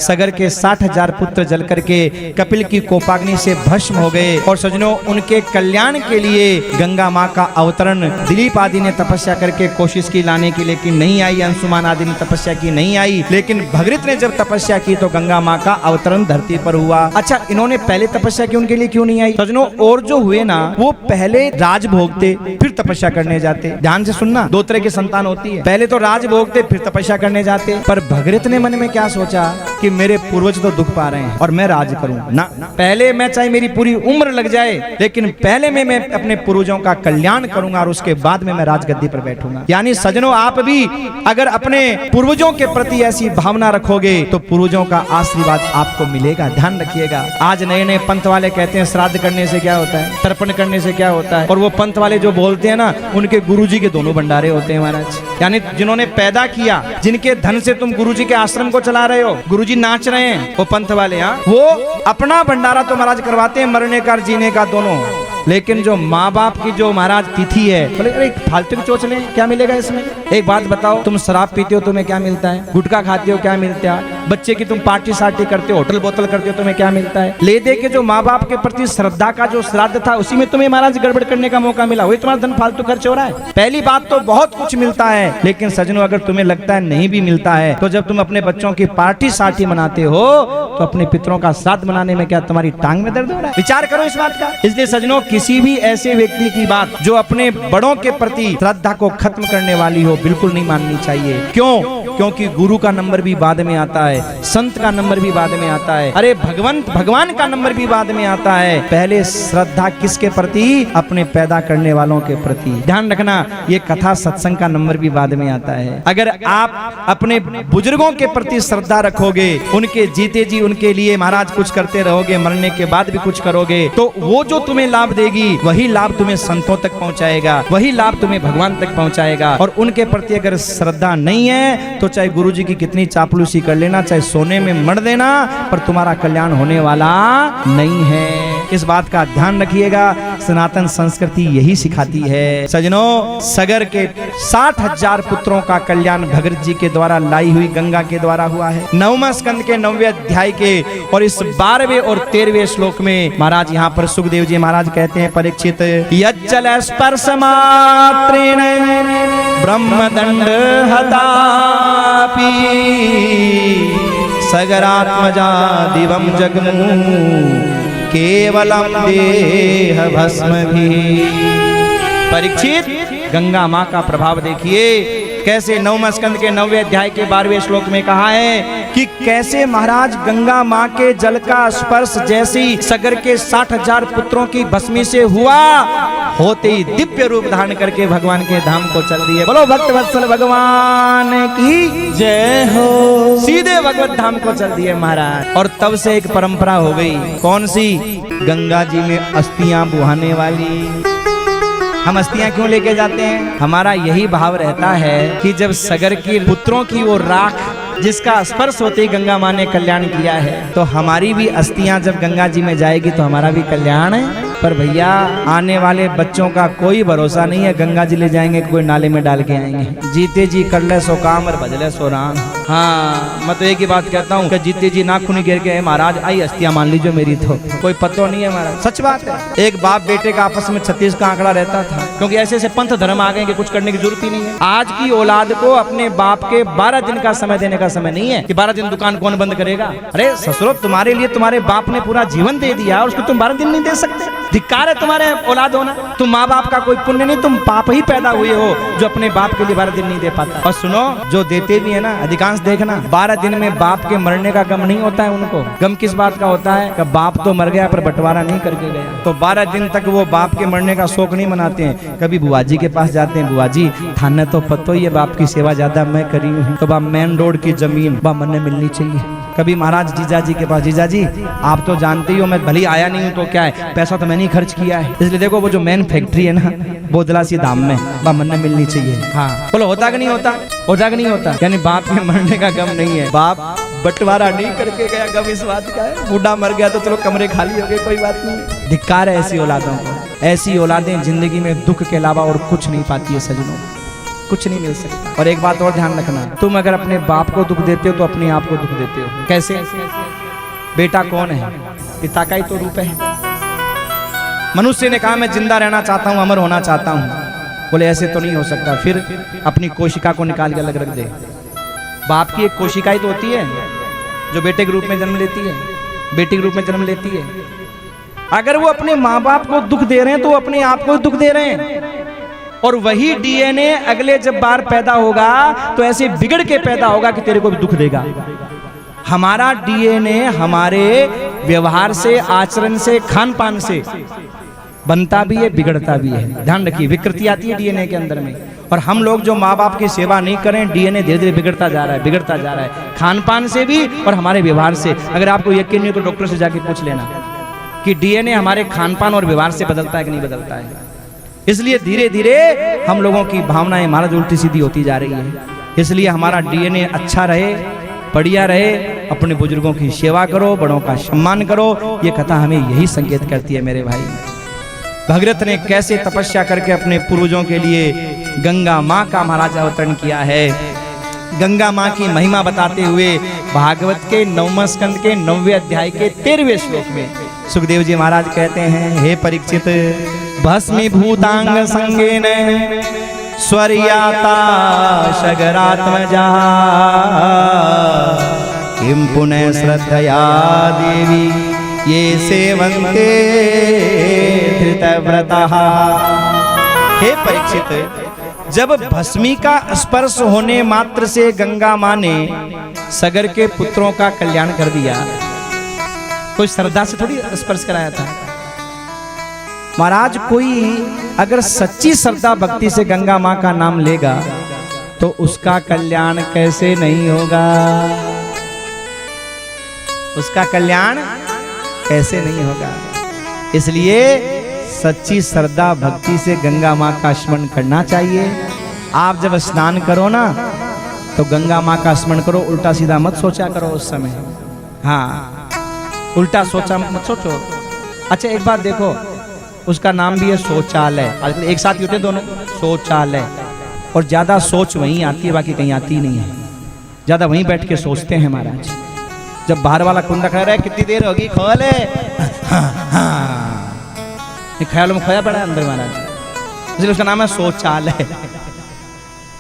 सगर के 60,000 पुत्र जल करके कपिल की कोपाग्नि से भस्म हो गए। और सजनों, उनके कल्याण के लिए गंगा माँ का अवतरण दिलीप आदि ने तपस्या करके कोशिश की लाने की, लेकिन नहीं आई। अंशुमान आदि ने तपस्या की, नहीं आई। लेकिन भगीरथ ने जब तपस्या की तो गंगा माँ का अवतरण धरती पर हुआ। अच्छा, इन्होंने पहले तपस्या की, उनके लिए क्यों नहीं आई? सजनों, और जो हुए ना वो पहले राज भोगते फिर तपस्या करने जाते। ध्यान से सुनना, दो तरह की संतान होती है, पहले तो राज भोगते फिर तपस्या करने जाते। पर भगीरथ ने मन में क्या सोचा कि मेरे पूर्वज तो दुख पा रहे हैं और मैं राज करूं ना, पहले मैं चाहे मेरी पूरी उम्र लग जाए लेकिन पहले मैं अपने पूर्वजों का कल्याण करूंगा और उसके बाद में मैं राजगद्दी पर बैठूंगा। यानी सजनों, आप भी अगर अपने पूर्वजों के प्रति ऐसी भावना रखोगे तो पूर्वजों का आशीर्वाद आपको मिलेगा। ध्यान रखिएगा। आज नए नए पंथ वाले कहते हैं श्राद्ध करने से क्या होता है, तर्पण करने से क्या होता है, और वो पंथ वाले जो बोलते हैं ना, उनके गुरुजी के दोनों भंडारे होते हैं महाराज। यानी जिन्होंने पैदा किया, जिनके धन से तुम गुरुजी के आश्रम को चला रहे हो, गुरुजी नाच रहे हैं, वो पंथ वाले, हाँ, वो अपना भंडारा तो महाराज करवाते हैं, मरने का जीने का दोनों। लेकिन जो माँ बाप की जो महाराज तिथि है, बोले अरे फालतू की चोच लें, क्या मिलेगा इसमें? एक बात बताओ, तुम शराब पीते हो तुम्हें क्या मिलता है? गुटखा खाते हो क्या मिलता है? बच्चे की तुम पार्टी सार्टी करते हो, होटल बोतल करते हो, तुम्हें क्या मिलता है? ले दे के जो माँ बाप के प्रति श्रद्धा का जो श्राद्ध था उसी में तुम्हें महाराज गड़बड़ करने का मौका मिला, वही तुम्हारा धन फालतू खर्च हो रहा है। पहली बात तो बहुत कुछ मिलता है, लेकिन सजनों अगर तुम्हें लगता है नहीं भी मिलता है तो जब तुम अपने बच्चों की पार्टी सार्टी मनाते हो तो अपने पितरों का श्राद्ध मनाने में क्या तुम्हारी टांग में दर्द हो रहा है? विचार करो इस बात का। इसलिए सजनों, किसी भी ऐसे व्यक्ति की बात जो अपने बड़ों के प्रति श्रद्धा को खत्म करने वाली हो बिल्कुल नहीं माननी चाहिए। क्यों? क्योंकि गुरु का नंबर भी बाद में आता है, संत का नंबर भी बाद में आता है, अरे भगवान का नंबर भी बाद में आता है। पहले श्रद्धा किसके प्रति? अपने पैदा करने वालों के प्रति। ध्यान रखना, ये कथा सत्संग का नंबर भी बाद में आता है। अगर आप अपने बुजुर्गों के प्रति श्रद्धा रखोगे, उनके जीते जी उनके लिए महाराज कुछ करते रहोगे, मरने के बाद भी कुछ करोगे, तो वो जो तुम्हें लाभ देगी वही लाभ तुम्हें संतों तक पहुंचाएगा, वही लाभ तुम्हें भगवान तक पहुंचाएगा। और उनके प्रति अगर श्रद्धा नहीं है तो चाहे गुरुजी की कितनी चापलूसी कर लेना, चाहे सोने में मर देना, पर तुम्हारा कल्याण होने वाला नहीं है। इस बात का ध्यान रखिएगा, सनातन संस्कृति यही सिखाती है। सजनों, सगर के 60,000 पुत्रों का कल्याण भगीरथ जी के द्वारा लाई हुई गंगा के द्वारा हुआ है। 9वें स्कंद के 9वें अध्याय के और इस 12वें और 13वें श्लोक में महाराज यहाँ पर सुखदेव जी महाराज कहते हैं, परीक्षित, यज्जल स्पर्श मात्रेण ब्रह्मदंड हतापि सगरात्मजा दिवम जगमु केवलम देह भस्म भी। परीक्षित, गंगा माँ का प्रभाव देखिए कैसे 9वें स्कंद के 9वें अध्याय के 12वें श्लोक में कहा है कि कैसे महाराज गंगा माँ के जल का स्पर्श जैसे ही सगर के 60,000 पुत्रों की भस्मी से हुआ, होते ही दिव्य रूप धारण करके भगवान के धाम को चल दिए। बोलो भक्त वत्सल भगवान की जय हो। सीधे भगवत धाम को चल दिए महाराज। और तब से एक परंपरा हो गई, कौन सी? गंगा जी में अस्थियां बुहाने वाली। हम अस्थियां क्यों लेके जाते हैं? हमारा यही भाव रहता है कि जब सगर के पुत्रों की वो राख जिसका स्पर्श होते ही गंगा माँ ने कल्याण किया है, तो हमारी भी अस्थियां जब गंगा जी में जाएगी तो हमारा भी कल्याण है। पर भैया, आने वाले बच्चों का कोई भरोसा नहीं है, गंगा जी ले जाएंगे कोई नाले में डाल के आएंगे। जीते जी कर ले सो काम और भजले सो राम। हाँ, मैं तो एक ही बात कहता हूँ कि जीते जी नाखून गिर के महाराज आई अस्थियां मान लीजिए मेरी, तो कोई पतो नहीं है महाराज। सच बात है। एक बाप बेटे का आपस में 36 का आंकड़ा रहता था, क्योंकि ऐसे ऐसे पंथ धर्म आ गए कि कुछ करने की जरूरत ही नहीं है। आज की औलाद को अपने बाप के 12 दिन का समय देने का समय नहीं है कि 12 दिन दुकान कौन बंद करेगा। अरे ससुरो, तुम्हारे लिए तुम्हारे बाप ने पूरा जीवन दे दिया और उसको तुम 12 दिन नहीं दे सकते? धिक्कार है तुम्हारे औलाद होना। तुम माँ बाप का कोई पुण्य नहीं, तुम पाप ही पैदा हुए हो जो अपने बाप के लिए 12 दिन नहीं दे पाता। और सुनो, जो देते भी है ना, अधिकांश देखना 12 दिन में बाप के मरने का गम नहीं होता है उनको। गम किस बात का होता है कि बाप तो मर गया पर बंटवारा नहीं करके गया। तो 12 दिन तक वो बाप के मरने का शोक नहीं मनाते हैं। कभी बुआ जी के पास जाते हैं, बुआ जी थाने तो पतो ही है बाप की सेवा ज्यादा मैं करी हूँ, तो मेन रोड की जमीन मन मिलनी चाहिए। कभी महाराज जीजा जी के पास, जीजा जी आप तो जानते ही हो मैं भले आया नहीं हूँ तो क्या है, पैसा तो मैंने ही खर्च किया है, इसलिए देखो वो जो मेन फैक्ट्री है ना बोदला सी धाम में, मन मिलनी चाहिए। हाँ बोलो, होता कि नहीं होता? होता कि नहीं होता? यानी बाप के मरने का गम नहीं है, बाप बंटवारा नहीं करके गया, गम इस बात का है। बूढ़ा मर गया तो चलो कमरे खाली हो गए, कोई बात नहीं। धिक्कार है ऐसी औलादों को। ऐसी औलादें जिंदगी में दुख के अलावा और कुछ नहीं पाती है सजनों। कुछ नहीं मिल सकता। और एक बात और ध्यान रखना, तुम अगर अपने बाप को दुख देते हो तो अपने आप को दुख देते हो। कैसे? बेटा कौन है? पिता का ही तो रूप है। मनुष्य ने कहा मैं जिंदा रहना चाहता हूं, अमर होना चाहता हूं। बोले ऐसे तो नहीं हो सकता। फिर अपनी कोशिका को निकाल के अलग रख दे। बाप की एक कोशिका ही तो होती है जो बेटे के रूप में जन्म लेती है, बेटी के रूप में जन्म लेती है। अगर वो अपने माँ बाप को दुख दे रहे हैं तो वो अपने आप को दुख दे रहे हैं। और वही डीएनए अगले जब बार पैदा होगा तो ऐसे बिगड़ के पैदा होगा कि तेरे को भी दुख देगा। हमारा डीएनए हमारे व्यवहार से, आचरण से, खान पान से बनता भी है, बिगड़ता भी है। ध्यान रखिए, विकृति आती है डीएनए के अंदर में। और हम लोग जो माँ बाप की सेवा नहीं करें, डीएनए धीरे धीरे बिगड़ता जा रहा है, बिगड़ता जा रहा है, खान पान से भी और हमारे व्यवहार से। अगर आपको यकीन नहीं हो तो डॉक्टर से जाके पूछ लेना कि डीएनए हमारे खान पान और व्यवहार से बदलता है कि नहीं बदलता है। इसलिए धीरे धीरे हम लोगों की भावनाएं महाराज उल्टी सीधी होती जा रही है। इसलिए हमारा डीएनए अच्छा रहे, बढ़िया रहे। अपने बुजुर्गों की सेवा करो, बड़ों का सम्मान करो। ये कथा हमें यही संकेत करती है मेरे भाई। भगीरथ ने कैसे तपस्या करके अपने पूर्वजों के लिए गंगा माँ का महाराज अवतरण किया है। गंगा माँ की महिमा बताते हुए भागवत के 9वें स्कंद के 9वें अध्याय के 13वें श्लोक में सुखदेव जी महाराज कहते हैं, हे परीक्षित, भस्मीभूतांग संगेन स्वर्याता शगरात्मजा किं पुनः श्रद्धया देवी ये सेवन्ते धृतव्रतः। हे परीक्षित, जब भस्मी का स्पर्श होने मात्र से गंगा माँ ने सगर के पुत्रों का कल्याण कर दिया, कोई श्रद्धा से थोड़ी स्पर्श कराया था महाराज। कोई अगर सच्ची श्रद्धा भक्ति से गंगा माँ का नाम लेगा तो उसका कल्याण कैसे नहीं होगा? उसका कल्याण कैसे नहीं होगा? इसलिए सच्ची श्रद्धा भक्ति से गंगा माँ का स्मरण करना चाहिए। आप जब स्नान करो ना तो गंगा माँ का स्मरण करो, उल्टा सीधा मत सोचा करो उस समय। हाँ, उल्टा सोचा मत सोचो। अच्छा एक बात देखो, उसका नाम भी है शौचालय। आजकल एक साथ होते दोनों, शौचालय। और ज्यादा सोच वहीं आती है, बाकी कहीं आती नहीं है। ज्यादा वहीं बैठ के सोचते हैं महाराज। जब बाहर वाला कुंडा खड़ा रहा है, कितनी देर होगी, खोले। ख्यालों में खोया पड़ा है अंदर महाराज, इसलिए उसका नाम है शौचालय।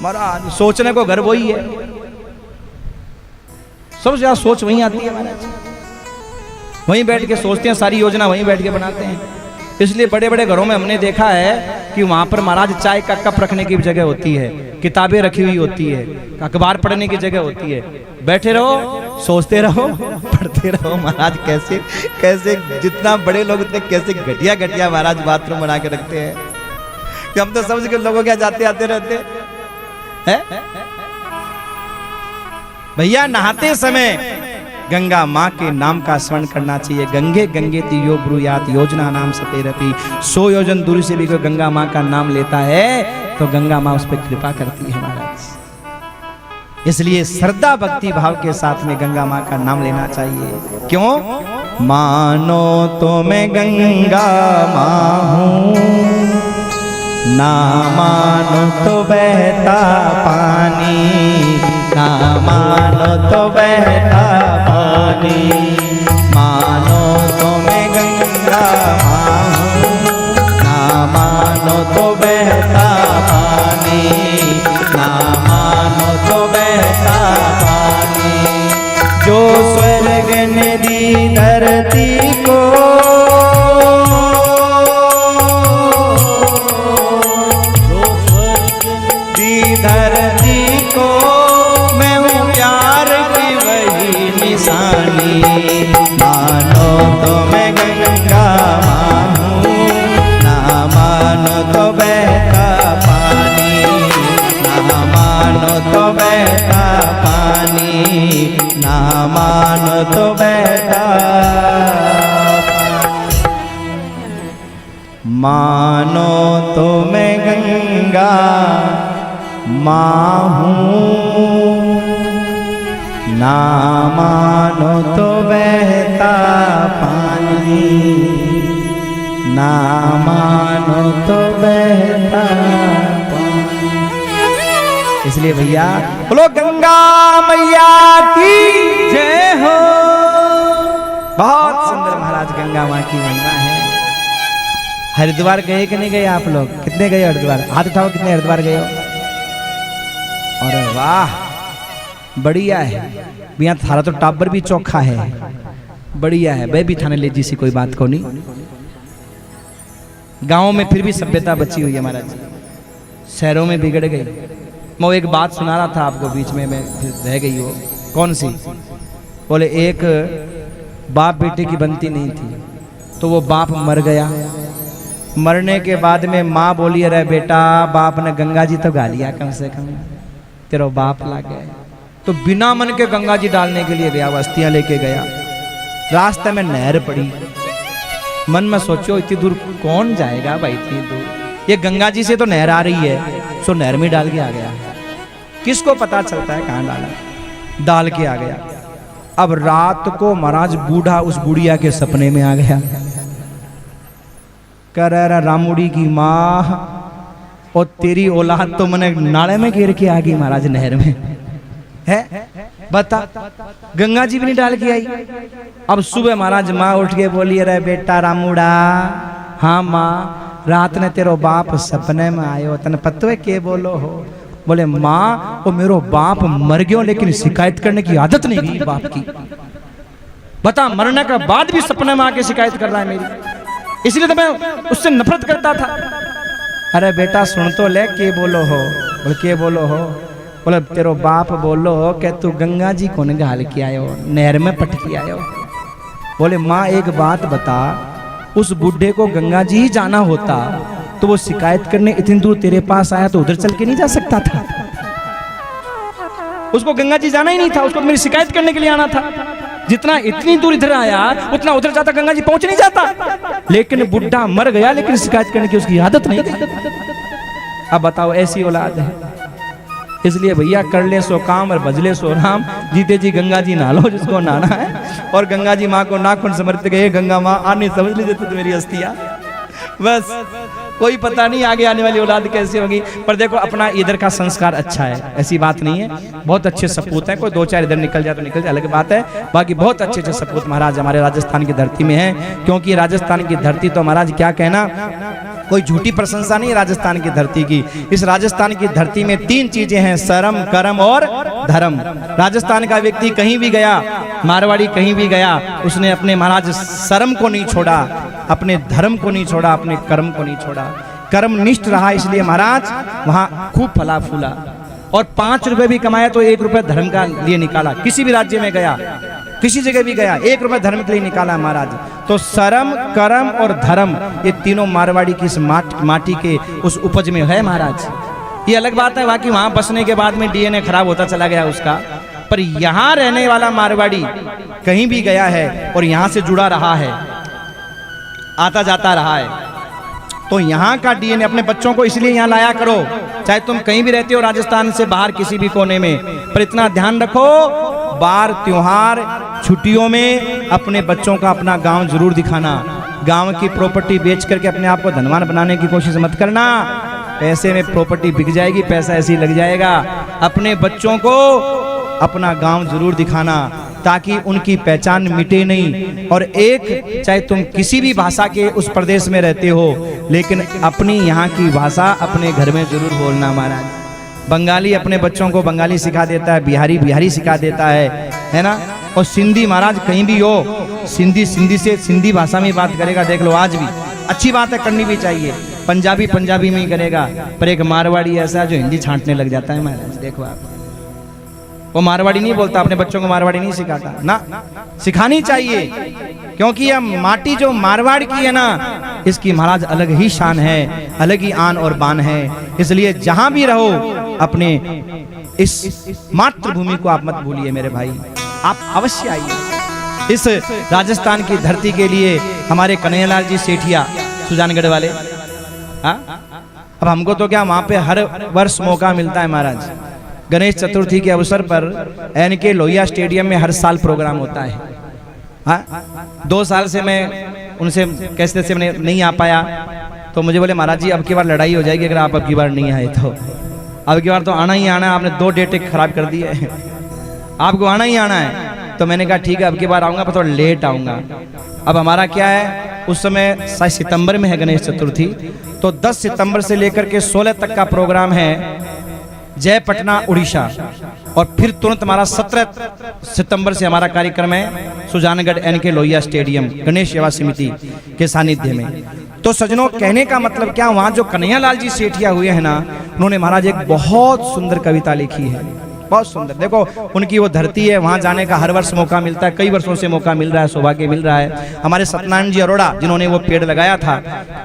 महाराज सोचने को घर वही है, सबसे ज्यादा सोच वहीं आती है महाराज। वहीं बैठ के सोचते हैं, सारी योजना वहीं बैठ के बनाते हैं। इसलिए बड़े बड़े घरों में हमने देखा है कि वहां पर महाराज चाय का कप रखने की जगह होती है, किताबें रखी हुई होती है, अखबार पढ़ने की जगह होती है। बैठे रहो, सोचते रहो, पढ़ते रहो। महाराज कैसे कैसे जितना बड़े लोग उतने कैसे घटिया घटिया महाराज बाथरूम बना के रखते हैं कि हम तो समझ के लोगों क्या जाते आते रहते हैं। भैया नहाते समय गंगा माँ के नाम का स्मरण करना चाहिए। गंगे गंगे तियो ब्रूयात योजना नाम सतेरपि। 100 योजन दूरी से भी कोई गंगा माँ का नाम लेता है तो गंगा माँ उस पर कृपा करती है महाराज। इसलिए श्रद्धा भक्ति भाव के साथ में गंगा माँ का नाम लेना चाहिए। क्यों? मानो तो मैं गंगा माँ हूँ, ना मानो तो बहता पानी, ना मानो तो बहता पानी। मानो तो मैं गंगा माँ हूँ, ना मानो तो बहता पानी, ना मानो तो बहता पानी। जो स्वर्ग ने दी धरती को, धरती को मैं हूँ प्यार की वही निशानी। मानो तो मैं गंगा माँ हूँ, ना मानो तो बहता पानी, ना मानो तो बहता पानी, ना मानो तो बहता। मानो तो मैं गंगा माँ हूँ, ना मानो तो बहता पानी, ना मानो तो बहता पानी। इसलिए भैया बोलो गंगा मैया की जय हो। बहुत सुंदर महाराज गंगा माँ की महिमा है। हरिद्वार गए कि नहीं गए आप लोग? कितने गए हरिद्वार? हाथ उठाओ, कितने हरिद्वार गए हो? अरे वाह, बढ़िया है भैया, थारा तो टाबर भी चौखा है, बढ़िया है। वह भी थाने ले जी कोई बात को नहीं। गांव में फिर भी सभ्यता बची हुई है महाराज, शहरों में बिगड़ गई। मैं एक बात सुना रहा था आपको, बीच में मैं रह गई वो। कौन सी? बोले एक बाप बेटे की बनती नहीं थी, तो वो बाप मर गया। मरने के बाद में माँ बोली, अरे बेटा बाप ने गंगा जी तो गा लिया, कम से कम तेरा बाप ला गए। तो बिना मन के गंगा जी डालने के लिए गया, वस्तियां लेके गया। रास्ते में नहर पड़ी। मन में सोचो इतनी दूर कौन जाएगा भाई, इतनी दूर, ये गंगा जी से तो नहर आ रही है, सो नहर में डाल के आ गया। किसको पता चलता है कहाँ डाला? डाल के आ गया। अब रात को महाराज बूढ़ा उस बुढ़िया के सपने में आ गया। कर रामुड़ी की माँ, और तेरी औलाद तो मैंने नाले में गिर के आ गई महाराज, नहर में है। बता, गंगा जी भी नहीं डाल के आई। अब सुबह महाराज माँ उठ के बोली, अरे बेटा रामुड़ा, हाँ माँ रात ने तेरो बाप सपने में आयो, तने पता है के बोलो हो? बोले माँ वो मेरो बाप मर गयो, लेकिन शिकायत करने की आदत नहीं गई बाप की। बता, मरने के बाद भी सपने में आके शिकायत कर रहा है मेरी, इसलिए तो मैं उससे नफरत करता था। अरे बेटा सुन तो ले, के बोलो हो? बोले के बोलो हो? बोले तेरो बाप बोलो कि तू गंगा जी को घाल के आयो, नहर में पटकी आयो। बोले माँ एक बात बता, उस बुढ़े को गंगा जी ही जाना होता तो वो शिकायत करने इतनी दूर तेरे पास आया तो उधर चल के नहीं जा सकता था? उसको गंगा जी जाना ही नहीं था, उसको मेरी शिकायत करने के लिए आना था। जितना इतनी दूर इधर आया उतना उधर जाता गंगा जी पहुंच नहीं जाता। लेकिन बुढ़ा मर गया, लेकिन शिकायत करने की उसकी आदत नहीं थी। अब बताओ, ऐसी औलाद है। इसलिए भैया कर ले सो काम और भजले सो राम, जीते जी गंगा जी नहा लो जिसको नहाना है। और गंगा जी माँ को नाखून समर्पित गए, गंगा माँ आने समझ लीजिए तो मेरी हस्तियाँ, बस कोई पता नहीं आगे आने वाली औलाद कैसी होगी। पर देखो अपना इधर का संस्कार अच्छा है, ऐसी बात नहीं है, बहुत अच्छे सपूत हैं। कोई दो चार इधर निकल जाए तो निकल जाए, अलग बात है। बाकी बहुत अच्छे अच्छे सपूत महाराज हमारे राजस्थान की धरती में है। क्योंकि राजस्थान की धरती तो महाराज क्या कहना, कोई झूठी प्रशंसा नहीं है राजस्थान की धरती की। इस राजस्थान की धरती में तीन चीजें हैं, शर्म, कर्म और धर्म। राजस्थान का व्यक्ति कहीं भी गया, मारवाड़ी कहीं भी गया, उसने अपने महाराज शर्म को नहीं छोड़ा, अपने धर्म को नहीं छोड़ा, अपने कर्म को नहीं छोड़ा, कर्मनिष्ठ रहा। इसलिए महाराज वहां खूब फला फूला। और 5 रुपए भी कमाया तो 1 रुपए धर्म का लिए निकाला। किसी भी राज्य में गया, किसी जगह भी गया, 1 रुपए धर्म के लिए निकाला महाराज। तो शर्म, कर्म और धर्म, ये तीनों मारवाड़ी की इस माटी के उस उपज में है महाराज। ये अलग बात है बाकी वहां बसने के बाद में डीएनए खराब होता चला गया उसका, पर यहाँ रहने वाला मारवाड़ी कहीं भी गया है और यहाँ से जुड़ा रहा है, आता जाता रहा है, तो यहाँ का डीएनए अपने बच्चों को इसलिए यहाँ लाया करो। चाहे तुम कहीं भी रहते हो राजस्थान से बाहर किसी भी कोने में, पर इतना ध्यान रखो, बार त्योहार छुट्टियों में अपने बच्चों का अपना गांव जरूर दिखाना। गांव की प्रॉपर्टी बेच करके अपने आप को धनवान बनाने की कोशिश मत करना। पैसे में प्रॉपर्टी बिक जाएगी, पैसा ऐसे ही लग जाएगा। अपने बच्चों को अपना गांव जरूर दिखाना ताकि उनकी पहचान मिटे नहीं। और एक, चाहे तुम किसी भी भाषा के उस प्रदेश में रहते हो, लेकिन अपनी यहाँ की भाषा अपने घर में जरूर बोलना महाराज। बंगाली अपने बच्चों को बंगाली सिखा देता है, बिहारी बिहारी सिखा देता है ना। और सिंधी महाराज कहीं भी हो, सिंधी से सिंधी भाषा में बात करेगा, देख लो आज भी अच्छी बात है, करनी भी चाहिए। पंजाबी पंजाबी में ही करेगा, पर एक मारवाड़ी ऐसा जो हिंदी छांटने लग जाता है महाराज। देखो आप, वो मारवाड़ी नहीं बोलता, अपने बच्चों को मारवाड़ी नहीं सिखाता ना, सिखानी चाहिए। क्योंकि यह माटी जो मारवाड़ की है ना, इसकी महाराज अलग ही शान है, अलग ही आन और बान है। इसलिए जहां भी रहो अपने इस मातृभूमि को आप मत भूलिए मेरे भाई, आप अवश्य आइए इस राजस्थान की धरती के लिए। हमारे कन्हैयालाल जी सेठिया सुजानगढ़ वाले, अब हमको तो क्या वहां पे हर वर्ष मौका मिलता है महाराज। गणेश चतुर्थी के अवसर पर एनके लोहिया स्टेडियम में हर साल प्रोग्राम होता है। हाँ, 2 साल से मैं उनसे कैसे से नहीं आ पाया, तो मुझे बोले महाराज जी अब की बार लड़ाई हो जाएगी अगर आप अब की बार नहीं आए तो। अब की बार तो आना ही आना है, आपने 2 डेटें खराब कर दी है, आपको आना ही आना है। तो मैंने कहा ठीक है अब की बार आऊँगा, पर थोड़ा लेट आऊँगा। अब हमारा क्या है, उस समय 7 सितंबर में है गणेश चतुर्थी, तो 10 सितंबर से लेकर के 16 तक का प्रोग्राम है जय पटना उड़ीसा, और फिर तुरंत हमारा 17 सितंबर से हमारा कार्यक्रम है सुजानगढ़ NK लोहिया स्टेडियम गणेश सेवा समिति के सानिध्य में। तो सजनों, कहने का मतलब क्या, वहाँ जो कन्हैया लाल जी सेठिया हुए हैं ना, उन्होंने महाराज एक बहुत सुंदर कविता लिखी है, बहुत सुंदर। देखो उनकी वो धरती है, वहाँ जाने का हर वर्ष मौका मिलता है, कई वर्षों से मौका मिल रहा है, सौभाग्य मिल रहा है। हमारे सत्यनारायण जी अरोड़ा जिन्होंने वो पेड़ लगाया था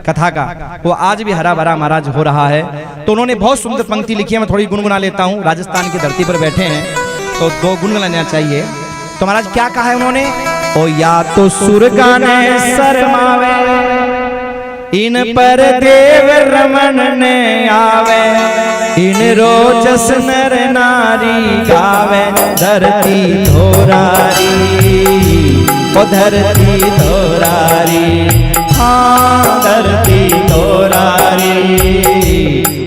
कथा का, वो आज भी हरा भरा महाराज हो रहा है। तो उन्होंने बहुत सुंदर पंक्ति लिखी है, मैं थोड़ी गुनगुना लेता हूँ। राजस्थान की धरती पर बैठे हैं तो 2 गुनगुनाना चाहिए। तो महाराज क्या कहा है उन्होंने, ओ या तो सुर गाने शर्मावे, इन पर देव रमन ने आवे, इन रोजस नर नारी गावे, धरती धोरारी, ओ धरती धोरारी, हाँ धरती धोरारी,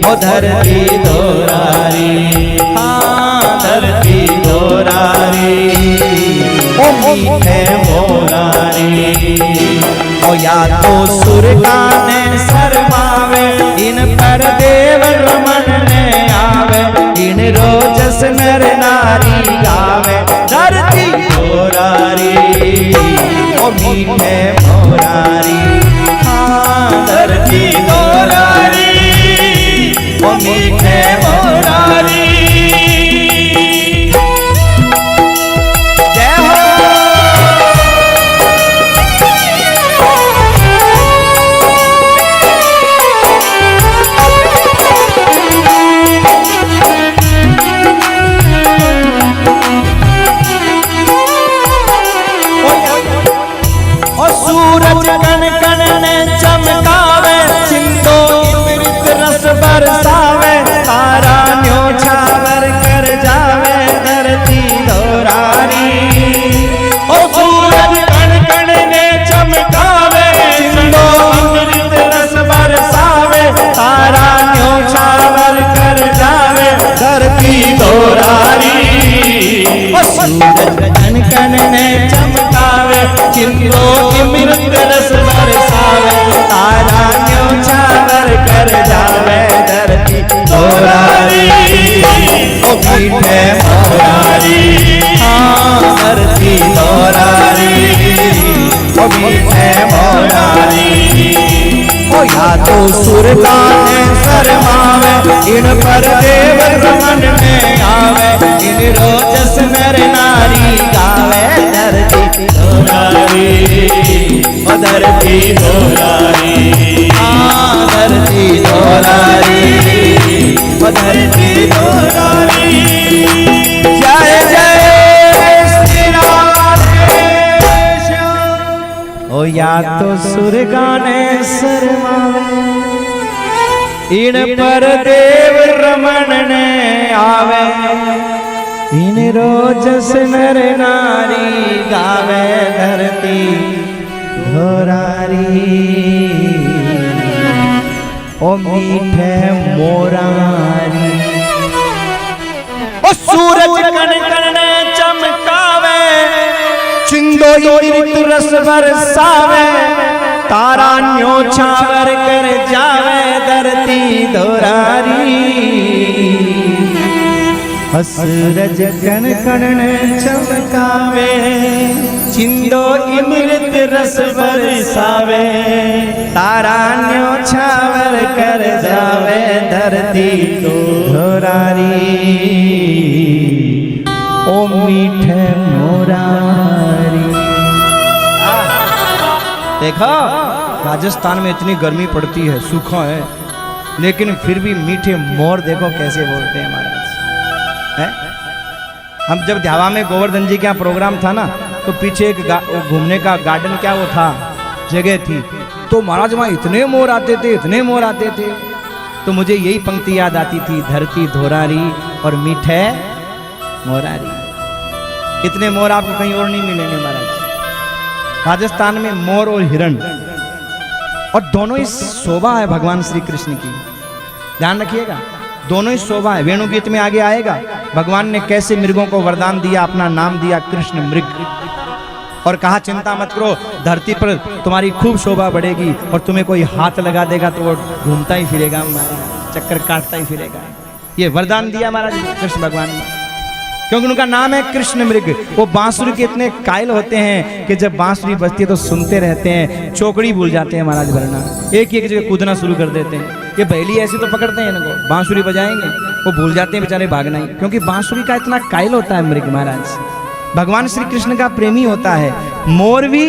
ओ धरती धोरारी, हाँ धरती धोरारी, ओ मीठे मोरारी। ओ या तो सुर गाने शर्मावे, इन पर देव रमन ने आवे, इन रोजस नर नारी गावे, धरती धोरारी, ओ मीठे मोरारी, हाँ धरती धोरारी, ओ मीठे मोरारी। सूरज कण कण ने चमकावे, चिंतो अमृत रस बरसावे, तारा न्योछावर कर जावे, धरती धोरारी। ओ सूरज कण कण ने चमकावे, चिंतो अमृत रस बरसावे, तारा न्योछावर कर जावे, धरती धोरारी। ओ सूरज कण कण ने चमकावे, चिंतो अमृत रस बरसावे, तारा न्योछावर कर जावे, धरती धोरारी, ओ मीठे मोरारी, हाँ धरती धोरारी, ओ मीठे मोरारी। ओ या तो सुर गाने शर्मावे, इन पर देव रमन में आवे, इन रोजस नर नारी गावे, धरती धोरारी, ओ धरती धोरारी, हाँ धरती धोरारी, ओ धरती धोरारी। जय जय श्री राधेश। ओ या तो सुर गाने शर्मावे, इन पर देव रमन ने आवे, इन रोजस नर नारी गावे, धरती धोरारी, ओ मीठे मोरारी। ओ सूरज कण कण ने चमकावे, चिंदो अमृत रस बरसावे, तारा न्योछावर कर जावे, धरती धोरारी। सूरज कण कण ने चमकावे, चिंदो अमृत रस बरसावे, तारा न्योछावर कर जावे, धरती धोरारी, ओ मीठे मोरारी। देखो राजस्थान में इतनी गर्मी पड़ती है, सूखा है, लेकिन फिर भी मीठे मोर देखो कैसे बोलते हैं महाराज है? हम जब ध्यावा में गोवर्धन जी का प्रोग्राम था ना, तो पीछे एक घूमने का गार्डन क्या वो था, जगह थी, तो महाराज वहाँ इतने मोर आते थे, इतने मोर आते थे। तो मुझे यही पंक्ति याद आती थी, धरती धोरारी और मीठे मोरारी। इतने मोर आपको कहीं और नहीं मिलेंगे महाराज। राजस्थान में मोर और हिरण, और दोनों ही शोभा है भगवान श्री कृष्ण की, ध्यान रखिएगा। दोनों ही शोभा है। वेणुगीत में आगे आएगा भगवान ने कैसे मृगों को वरदान दिया, अपना नाम दिया कृष्ण मृग, और कहा चिंता मत करो, धरती पर तुम्हारी खूब शोभा बढ़ेगी और तुम्हें कोई हाथ लगा देगा तो वो घूमता ही फिरेगा, चक्कर काटता ही फिरेगा। ये वरदान दिया महाराज कृष्ण भगवान ने, क्योंकि उनका नाम है कृष्ण मृग। वो बांसुरी के इतने कायल होते हैं कि जब बांसुरी बजती है तो सुनते रहते हैं, चौकड़ी भूल जाते हैं महाराज वरना, एक एक जगह कूदना शुरू कर देते हैं। ये बैली ऐसी तो पकड़ते हैं इनको, बांसुरी बजाएंगे वो भूल जाते हैं बेचारे भागना ही, क्योंकि बांसुरी का इतना कायल होता है मृग महाराज। भगवान श्री कृष्ण का प्रेमी होता है मोर भी,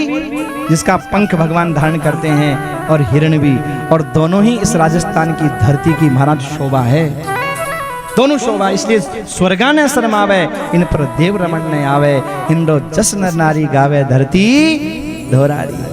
जिसका पंख भगवान धारण करते हैं, और हिरण भी, और दोनों ही इस राजस्थान की धरती की महाराज शोभा है, दोनों शोभा। इसलिए स्वर्गा ने शरमावे, इन पर देव रमन ने आवे, इंद्रो जस नर नारी गावे, धरती धोरारी।